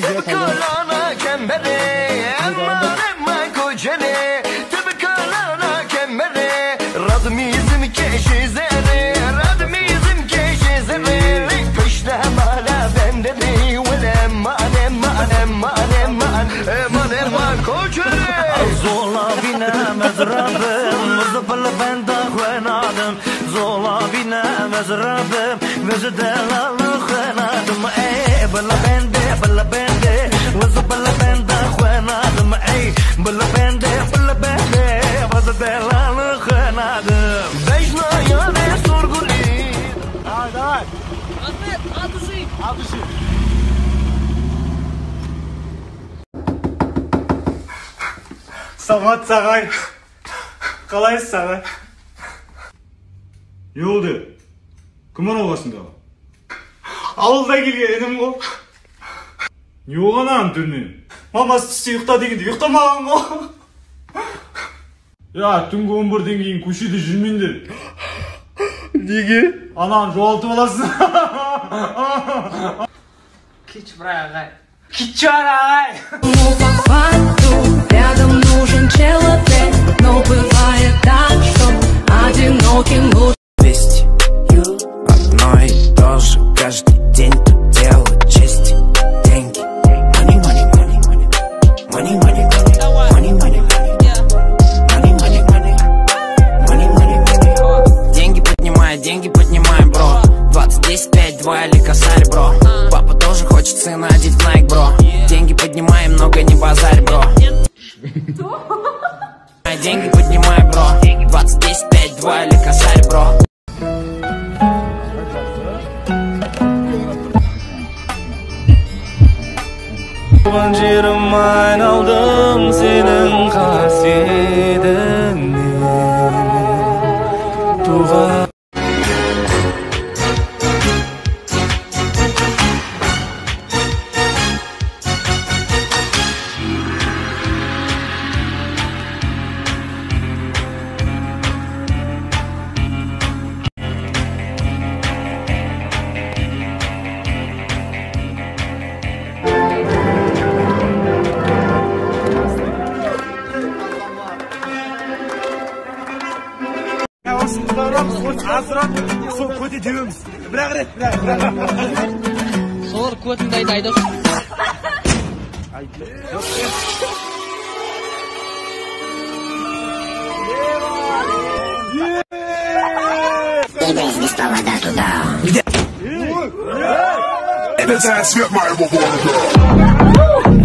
tıbıkılana kembere, aman kocene, tıbıkılana kembere, radmizm keşizere, radmizm keşizere, kışla mala bende de, vele mane mane mane mane mane kocene. Zola binemez Rabbim, zıplı bende kvenadım, zola binemez Rabbim, vezi delalı kvenadım, bala bende, vezi bala bende kvenadım, bala bende, vezi delalı kvenadım. Bejna yane sorguli. Давай. Ahmet, al duşu. Samat Sagay. Қалайсыз Sagay? Не oldu? Кімнен олғасың дағы? Ауылда келген інім ғой. Не olған ағын түннен? Мамасы түсте ұйықта дегенде ұйықтамаған ғой. Я, түнгі 11-ден кейін көшеде жүрмеңдер. Неге? Ананы жоғалтып аласың. Кич брай ағай. Кич бар ағай. Ну по факту рядом нужен человек, но бывает так, что одиноким лучше. Вести одно и то же каждый день, тут дело чести. Деньги, money, money, money, money, money, money, money, money, money, money, money, money, money. Деньги поднимай, бро. 20, 10, 5, 2 или косарь, бро. Папа тоже хочет сына одеть в Nike, бро. Деньги поднимай, много не базарь, бро. Деньги поднимай, бро. 20, 10, 5, 2 или косарь, бро. Tuğan cirim ayналdım senin hasretine. Tuğan азырақ сол көте жебеміз. Бірақ рет. Солар көтін дайды. Двигаюсь без повода туда.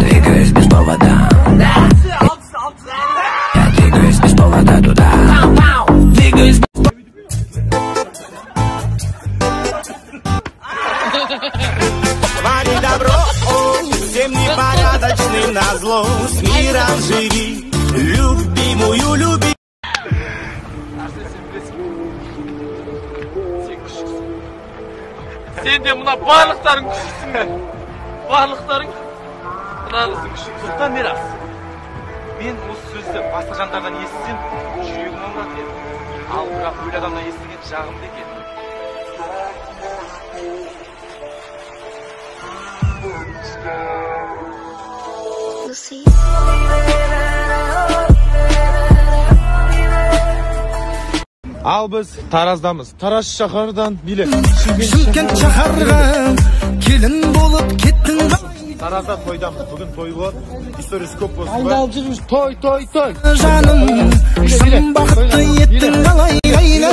Двигаюсь без повода. Я двигаюсь без повода туда. Двигаюсь без Вари добро, всем непорядочным назло. С миром живи, любимую люби. Sen de buna bağlıkların küçüksün. Bağlıkların kınalısın küçük. Тоқтан Мирас. Мен осы сөзді басқа жандардан естісем, жүрегім ауырады еді. Ал бірақ өлі адамнан естіген жағымды екен. Ал біз Тараздамыз. Тараз шаһардан билет. Шымкент шаһарға келін болып кеттің. Таразда тойдамыз. Бүгін той болады. Историясы көп болсын. Айналып жүрміз. Той. Жаным, шын бақытты еттің қалай айна.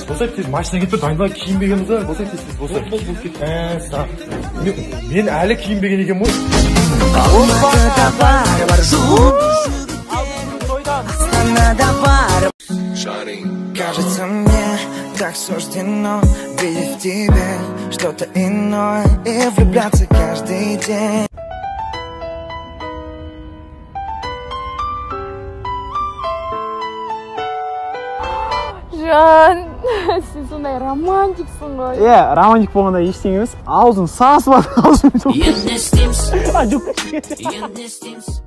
Босайып тез машина кетіп дайындалып киінбегенбіз ғой. Босайып тез босайып. Мен әлі киінбеген екенмін ғой. Алматыда бар жук. Астанада бар. Кажется мне, как суждено видеть в тебе что-то иное и влюбляться каждый день. Жан, сен сондай романтиксың ғой. Романтик болғанда ештеңе емес. Аузың сасып Енді істейміз.